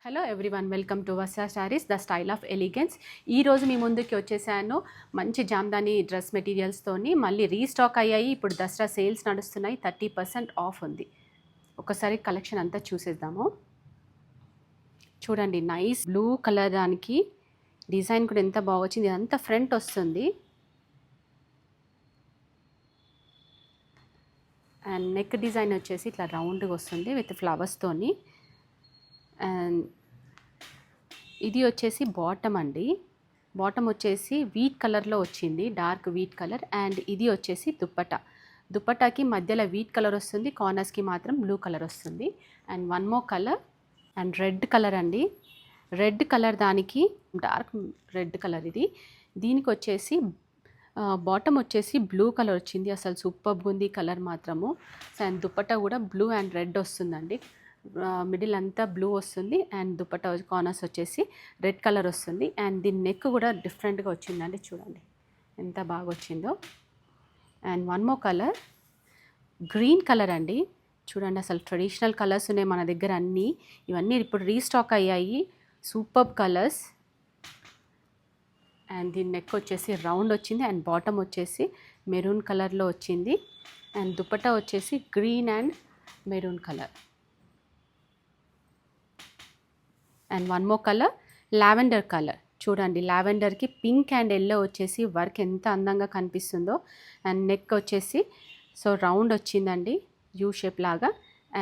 Hello everyone, welcome to వర్షా saris the style of elegance. ఈరోజు మీ ముందుకి వచ్చేసాను మంచి జామ్దాని డ్రెస్ మెటీరియల్స్తోని. మళ్ళీ రీస్టాక్ అయ్యాయి. ఇప్పుడు దసరా సేల్స్ నడుస్తున్నాయి. 30% ఆఫ్ ఉంది. ఒకసారి కలెక్షన్ అంతా చూసేద్దాము. చూడండి, నైస్ బ్లూ కలర్, దానికి డిజైన్ కూడా ఎంత బాగా వచ్చింది. ఇదంతా ఫ్రంట్ వస్తుంది అండ్ నెక్ డిజైన్ వచ్చేసి ఇట్లా రౌండ్గా వస్తుంది విత్ ఫ్లవర్స్తోని. అండ్ ఇది వచ్చేసి బాటమ్ అండి. బాటమ్ వచ్చేసి వీట్ కలర్లో వచ్చింది, డార్క్ వీట్ కలర్. అండ్ ఇది వచ్చేసి దుప్పటాకి మధ్యలో వీట్ కలర్ వస్తుంది, కార్నర్స్కి మాత్రం బ్లూ కలర్ వస్తుంది. And one more colour and red colour అండి. రెడ్ కలర్, దానికి డార్క్ రెడ్ కలర్. దీనికి వచ్చేసి బాటమ్ వచ్చేసి బ్లూ కలర్ వచ్చింది. అసలు సూపర్గా ఉంది కలర్ మాత్రము. అండ్ దుప్పటా కూడా బ్లూ అండ్ రెడ్ వస్తుందండి. మిడిల్ అంతా బ్లూ వస్తుంది అండ్ దుపట్టా కార్నర్స్ వచ్చేసి రెడ్ కలర్ వస్తుంది. అండ్ దీని నెక్ కూడా డిఫరెంట్గా వచ్చిందండి. చూడండి ఎంత బాగా వచ్చిందో. And one more colour green colour అండి. చూడండి, అసలు ట్రెడిషనల్ కలర్స్ ఉన్నాయి మన దగ్గర అన్నీ. ఇవన్నీ ఇప్పుడు రీస్టాక్ అయ్యాయి. Super colours. అండ్ దీని నెక్ వచ్చేసి రౌండ్ వచ్చింది అండ్ బాటమ్ వచ్చేసి మెరూన్ కలర్లో వచ్చింది. అండ్ దుపట్టా వచ్చేసి green and maroon colour. And one more colour lavender colour. చూడండి, లావెండర్కి పింక్ అండ్ ఎల్లో వచ్చేసి వర్క్ ఎంత అందంగా కనిపిస్తుందో. అండ్ నెక్ వచ్చేసి రౌండ్ వచ్చిందండి, యూ షేప్ లాగా.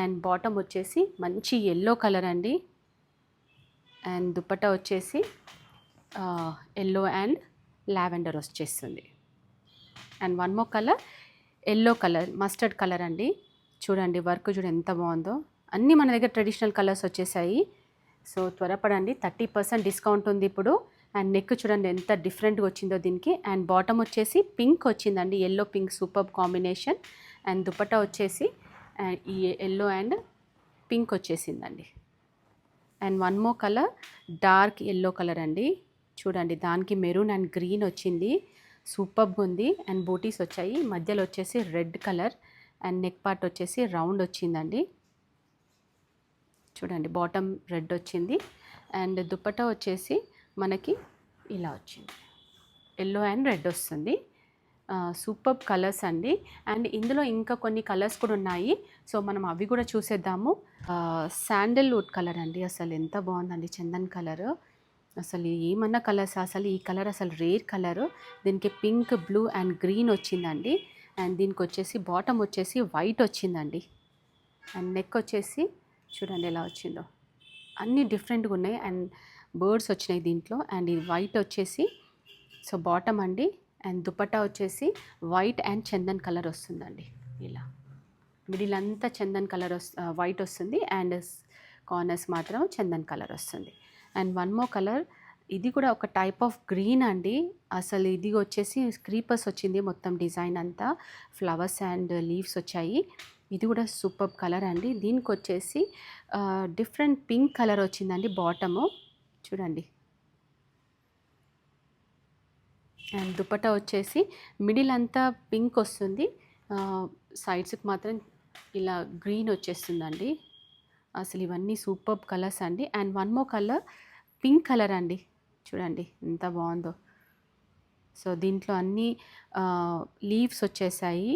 అండ్ బాటమ్ వచ్చేసి మంచి ఎల్లో కలర్ అండి. అండ్ దుపట్టా వచ్చేసి ఎల్లో అండ్ లావెండర్ వచ్చేస్తుంది. And one more colour yellow colour, mustard colour అండి. చూడండి, వర్క్ చూడండి ఎంత బాగుందో. అన్నీ మన దగ్గర ట్రెడిషనల్ కలర్స్ వచ్చేసాయి. సో త్వరపడండి, 30% డిస్కౌంట్ ఉంది ఇప్పుడు. అండ్ నెక్ చూడండి ఎంత డిఫరెంట్గా వచ్చిందో దీనికి. అండ్ బాటమ్ వచ్చేసి పింక్ వచ్చిందండి, yellow pink super combination. And dupatta వచ్చేసి ఈ ఎల్లో అండ్ పింక్ వచ్చేసిందండి. And one more colour dark yellow colour అండి. చూడండి, దానికి మెరూన్ అండ్ గ్రీన్ వచ్చింది, సూపర్గా ఉంది. అండ్ బూటీస్ వచ్చాయి, మధ్యలో వచ్చేసి red colour. And neck part వచ్చేసి రౌండ్ వచ్చిందండి. చూడండి, బాటమ్ రెడ్ వచ్చింది. అండ్ దుపట్టా వచ్చేసి మనకి ఇలా వచ్చింది, ఎల్లో అండ్ రెడ్ వస్తుంది. సూపర్ కలర్స్ అండి. అండ్ ఇందులో ఇంకా కొన్ని కలర్స్ కూడా ఉన్నాయి. సో మనం అవి కూడా చూసేద్దాము. శాండల్వుడ్ కలర్ అండి. అసలు ఎంత బాగుందండి, చందన్ కలర్. అసలు ఏమన్నా కలర్స్, అసలు ఈ కలర్ అసలు రేర్ కలరు. దీనికి పింక్, బ్లూ అండ్ గ్రీన్ వచ్చిందండి. అండ్ దీనికి వచ్చేసి బాటమ్ వచ్చేసి వైట్ వచ్చిందండి. అండ్ నెక్ వచ్చేసి చూడండి ఎలా వచ్చిందో, అన్నీ డిఫరెంట్గా ఉన్నాయి. అండ్ బర్డ్స్ వచ్చినాయి దీంట్లో. అండ్ ఇది వైట్ వచ్చేసి బాటమ్ అండి. అండ్ దుపట్టా వచ్చేసి వైట్ అండ్ చందన్ కలర్ వస్తుందండి. ఇలా మిడిల్ అంతా చందన్ కలర్ వైట్ వస్తుంది అండ్ కార్నర్స్ మాత్రం చందన్ కలర్ వస్తుంది. అండ్ వన్ మోర్ కలర్, ఇది కూడా ఒక టైప్ ఆఫ్ గ్రీన్ అండి. అసలు ఇది వచ్చేసి క్రీపర్స్ వచ్చింది, మొత్తం డిజైన్ అంతా ఫ్లవర్స్ అండ్ లీవ్స్ వచ్చాయి. ఇది కూడా సూపర్ కలర్ అండి. దీనికి వచ్చేసి డిఫరెంట్ పింక్ కలర్ వచ్చిందండి బాటము. చూడండి. అండ్ దుపట్టా వచ్చేసి మిడిల్ అంతా పింక్ వస్తుంది, సైడ్స్కి మాత్రం ఇలా గ్రీన్ వచ్చేస్తుందండి. అసలు ఇవన్నీ సూపర్ కలర్స్ అండి. And one more colour pink colour అండి. చూడండి ఎంత బాగుందో. సో దీంట్లో అన్నీ లీవ్స్ వచ్చేసాయి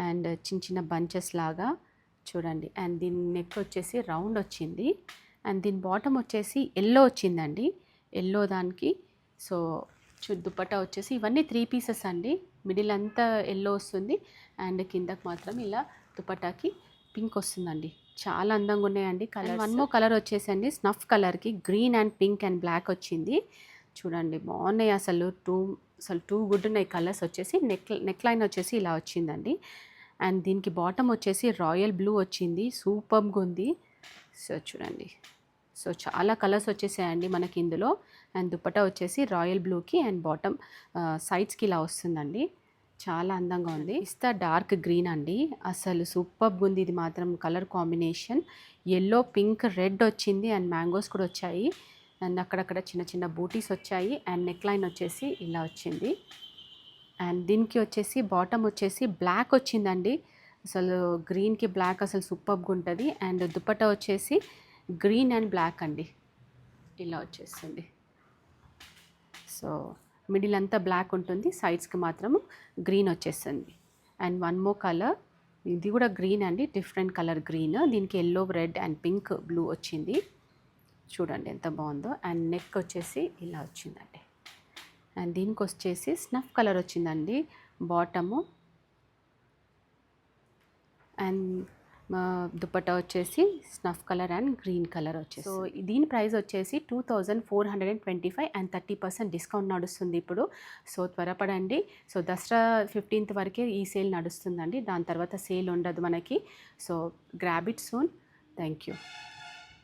అండ్ చిన్న చిన్న బంచెస్ లాగా. చూడండి. అండ్ దీని నెక్ వచ్చేసి రౌండ్ వచ్చింది. అండ్ దీని బాటమ్ వచ్చేసి ఎల్లో వచ్చిందండి, ఎల్లో దానికి. సో దుపట్టా వచ్చేసి ఇవన్నీ 3 పీసెస్ అండి. మిడిల్ అంతా ఎల్లో వస్తుంది అండ్ కిందకి మాత్రం ఇలా దుపట్టాకి పింక్ వస్తుందండి. చాలా అందంగా ఉన్నాయండి కలర్. వన్ మోర్ కలర్ వచ్చేసండి స్నఫ్ కలర్కి green and pink and black వచ్చింది. చూడండి బాగున్నాయి అసలు టూ గుడ్ ఉన్నాయి కలర్స్. వచ్చేసి నెక్ లైన్ వచ్చేసి ఇలా వచ్చిందండి. అండ్ దీనికి బాటమ్ వచ్చేసి రాయల్ బ్లూ వచ్చింది, సూపర్గా ఉంది. సో చూడండి, సో చాలా కలర్స్ వచ్చేసాయండి మనకి ఇందులో. అండ్ దుపట్టా వచ్చేసి రాయల్ బ్లూకి అండ్ బాటమ్ సైడ్స్కి ఇలా వస్తుందండి. చాలా అందంగా ఉంది. పిస్తా డార్క్ గ్రీన్ అండి. అసలు సూపర్గా ఉంది ఇది మాత్రం colour combination. Yellow, pink, red వచ్చింది అండ్ మ్యాంగోస్ కూడా వచ్చాయి. అండ్ అక్కడక్కడ చిన్న చిన్న బూటీస్ వచ్చాయి. అండ్ నెక్ లైన్ వచ్చేసి ఇలా వచ్చింది. అండ్ దీనికి వచ్చేసి బాటమ్ వచ్చేసి బ్లాక్ వచ్చిందండి. అసలు గ్రీన్కి బ్లాక్ అసలు సూపర్గా ఉంటుంది. అండ్ దుపట్టా వచ్చేసి గ్రీన్ అండ్ బ్లాక్ అండి. ఇలా వచ్చేస్తుంది. సో మిడిల్ అంతా బ్లాక్ ఉంటుంది, సైడ్స్కి మాత్రము గ్రీన్ వచ్చేస్తుంది. అండ్ వన్ మోర్ కలర్, ఇది కూడా గ్రీన్ అండి, డిఫరెంట్ కలర్ గ్రీన్. దీనికి yellow, red and pink, blue వచ్చింది. చూడండి ఎంత బాగుందో. అండ్ నెక్ వచ్చేసి ఇలా వచ్చిందండి. అండ్ దీనికి వచ్చేసి స్నఫ్ కలర్ వచ్చిందండి బాటము. అండ్ దుపట్టా వచ్చేసి snuff colour and green colour వచ్చేసి. సో దీని ప్రైస్ వచ్చేసి 2425 అండ్ 30% డిస్కౌంట్ నడుస్తుంది ఇప్పుడు. సో త్వరపడండి. సో దసరా 15th వరకే ఈ సేల్ నడుస్తుందండి, దాని తర్వాత సేల్ ఉండదు మనకి. So grab it soon. Thank you.